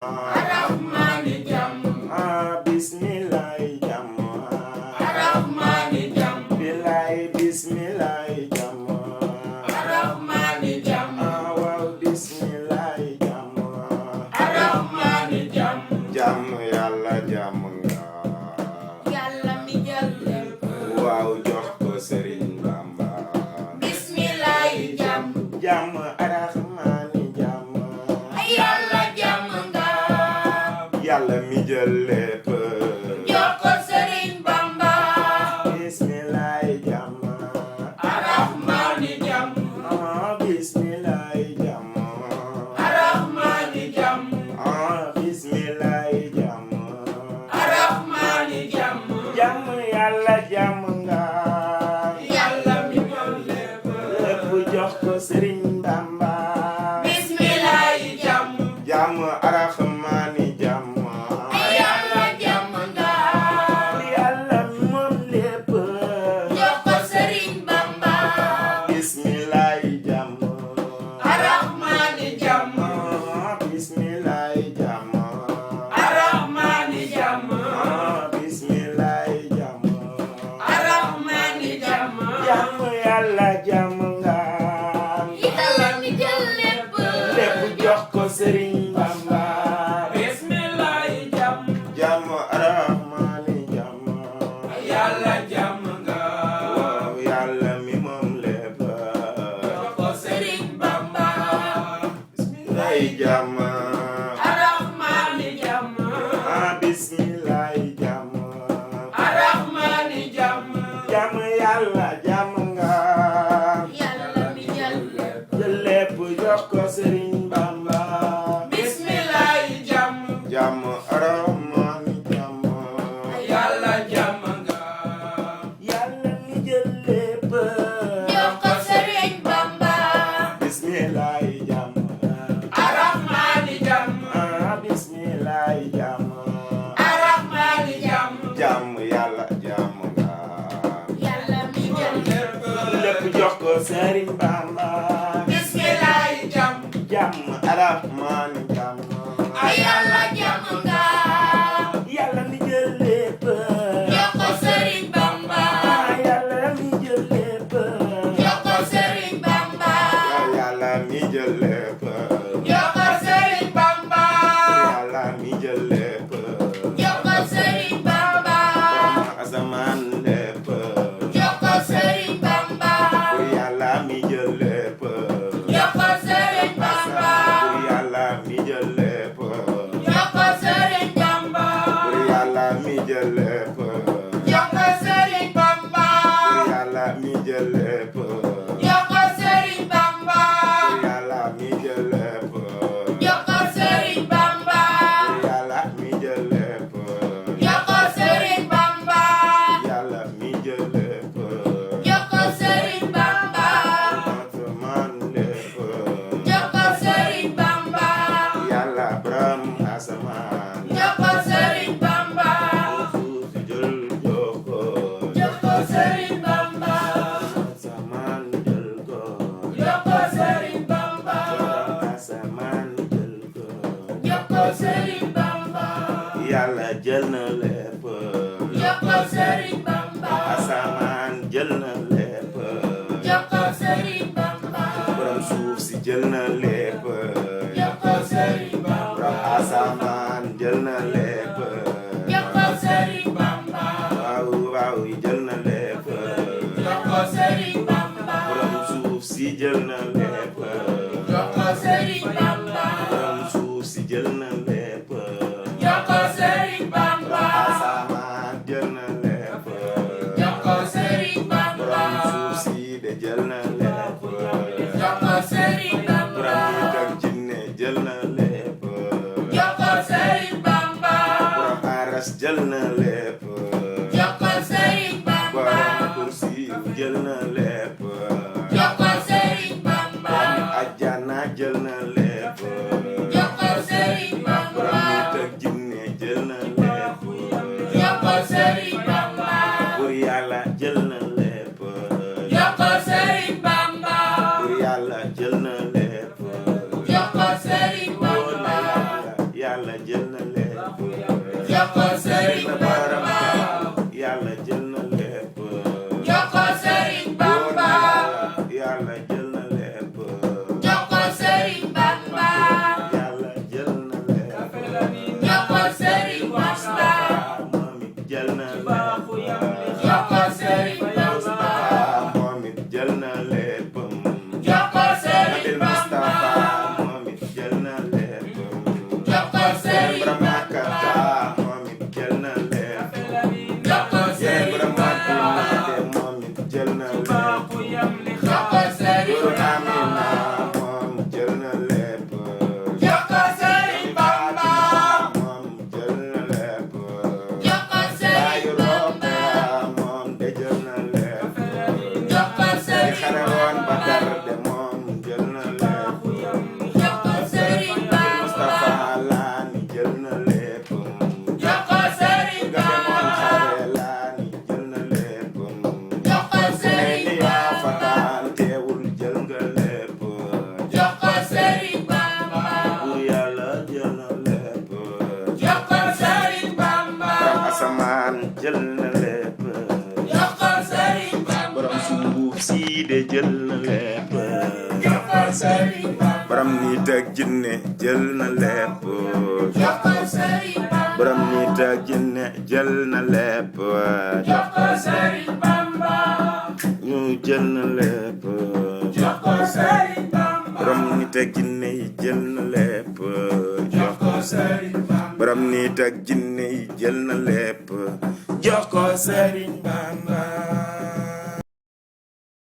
Arahmani jàmm. Bismillah jàmm. Arahmani jàmm. Bilaay bismillah jàmm. Arahmani jàmm. Waaw bismillah jàmm. Arahmani jàmm. Jàmm yàlla jàmm nga. Yàlla mi jël lépp. Waaw jox ko Serigne Bamba. Bismillah jàmm. Jàmm Arahmani jàmm. Yàlla jàmm nga. Yàlla mi jël lépp. jox ko Serigne Bamba. Bismillah jàmm. Arahmani jàmm. Bismillah jàmm. Arahmani jàmm. Bismillah jàmm. Arahmani jàmm. Jàmm yàlla jàmm nga. Yàlla mi jël lépp. Lépp jox ko Serigne Bamba. Bismillah jàmm. Jàmm Arahmani jàmm. Yàlla jàmm nga. Yàlla moom lépp. jox ko Serigne Bamba. Bismillah jàmm. Arahmani jàmm. Bismillah jàmm. Arahmani jàmm. Bismillah jàmm. Arahmani jàmm. Jàmm yàlla jàmm nga. Yàlla mi jël lépp. Lépp jox ko Serigne Bamba. Bismillah jàmm. Jàmm Arahmani jàmm. Yàlla jàmm nga. Waaw yàlla mi moom lépp. jox ko Serigne Bamba. Bismillah jàmm. Arahmani jàmm. Bismillah jàmm. Arahmani jàmm. Jàmm yàlla jàmm nga. Yàlla mi jël lépp. Jël lépp jox ko Serigne Bamba. Bismillah jàmm. Jàmm Arahmani jàmm. Yàlla jàmm nga. Yàlla mi jël lépp. jox ko Serigne Bamba. Bismillah jàmm. Arahmani jàmm. Bismillah jàmm. Arahmani jàmm. Jàmm yàlla jàmm nga. Yàlla mi jël lépp. Lépp jox ko Serigne Bamba. Bismillah jàmm. Jàmm Arahmani jàmm. Yàlla jàmm nga. Yàlla mi jël lépp. jox ko Serigne Bamba. Yàlla mi jël lépp. jox ko Serigne Bamba. Yàlla mi jël lépp. jox ko Serigne Bamba. Yàlla mi jël lépp. jox ko Serigne Bamba. Asamaan lépp. jox ko Serigne Bamba. Yàlla mi jël lépp. jox ko Serigne Bamba. Yàlla mi jël lépp. jox ko Serigne Bamba. Yàlla mi jël lépp. jox ko Serigne Bamba. Yàlla mi jël lépp. jox ko Serigne Bamba. Yàlla mi jël lépp. jox ko Serigne Bamba. Yàlla mi jël lépp. jox ko Serigne Bamba. Yàlla mi jël lépp. jox ko Serigne Bamba. Asamaan lépp. jox ko Serigne Bamba. Yàlla borom asamaan. jox ko Serigne Bamba. Suuf si jël jox ko. jox ko Serigne Bamba. Asamaan jël ko. jox ko Serigne Bamba. Asamaan jël ko. jox ko Serigne Bamba. Yàlla jël na lépp. jox ko Serigne Bamba. Asamaan jël na lépp. jox ko Serigne Bamba. Borom suuf si jël na lépp. jox ko Serigne Bamba. Borom asamaan jël na lépp. jox ko Serigne Bamba. Waaw waaw jël na lépp. jox ko Serigne Bamba. Borom suuf si jël na lépp. jox ko Serigne Bamba. Borom suuf si jël na lépp. jox ko Serigne Bamba. Borom asamaan jël na lépp. jox ko Serigne Bamba. Borom suuf si de jël na lépp. jox ko Serigne Bamba. Borom nit ak jinne jël na lépp. jox ko Serigne Bamba. Borom aras jël na lépp. jox ko Serigne Bamba. Borom kursi jël na lépp. jox ko Serigne Bamba. Ajjana jël na lépp. jox ko Serigne Bamba. jël na lépp jox ko Sëriñ Bamba yàlla jël na lépp jox ko Sëriñ Bamba yàlla jël na lépp jox ko Sëriñ Bamba yàlla jël na lépp jox ko Sëriñ Bamba moom it jël na lépp jox ko Sëriñ Bamba moom it jël na lépp jox ko Sëriñ Nabil Bamba Mustafa moom it jël na lépp jox ko Sëriñ Ibrahima Bamba Kata moom it jël na lépp jox ko Sëriñ Ibrahima Bamba Kata moom it jël na lépp jox ko Sëriñ Guru Bamba Amina moom jël na lépp jox ko Sëriñ Bamba moom jël na lépp jox ko Bayu Sëriñ Bamba Roqaya moom de jël na lépp jox ko ki Sëriñ xare woon Bamba Badar de moom jël na lépp jox ko Sëriñ Bamba Mustafa Laani jël na lépp jox ko Sëriñ ga demoon Bamba xare Laani jël na lépp jox ko ne Sëriñ ni yaa Bamba fataan teewul jël nga lépp jox ko Sëriñ Bamba buur yàlla jël na lépp jox ko Sëriñ Bamba borom asamaan jël na lépp jox ko Sëriñ Bamba borom suuf si de jël na lépp jox ko Sëriñ Bamba borom nit ak jinne jël na lépp jox ko Sëriñ Bamba borom nit ak jinne jël na lépp jox ko Sëriñ Bamba ñu jël na lépp jox ko Sëriñ Bamba borom nit ak jinne yi jël na lépp jox ko Sëriñ Bamba borom nit ak jinne yi jël na lépp jox ko Sëriñ Bamba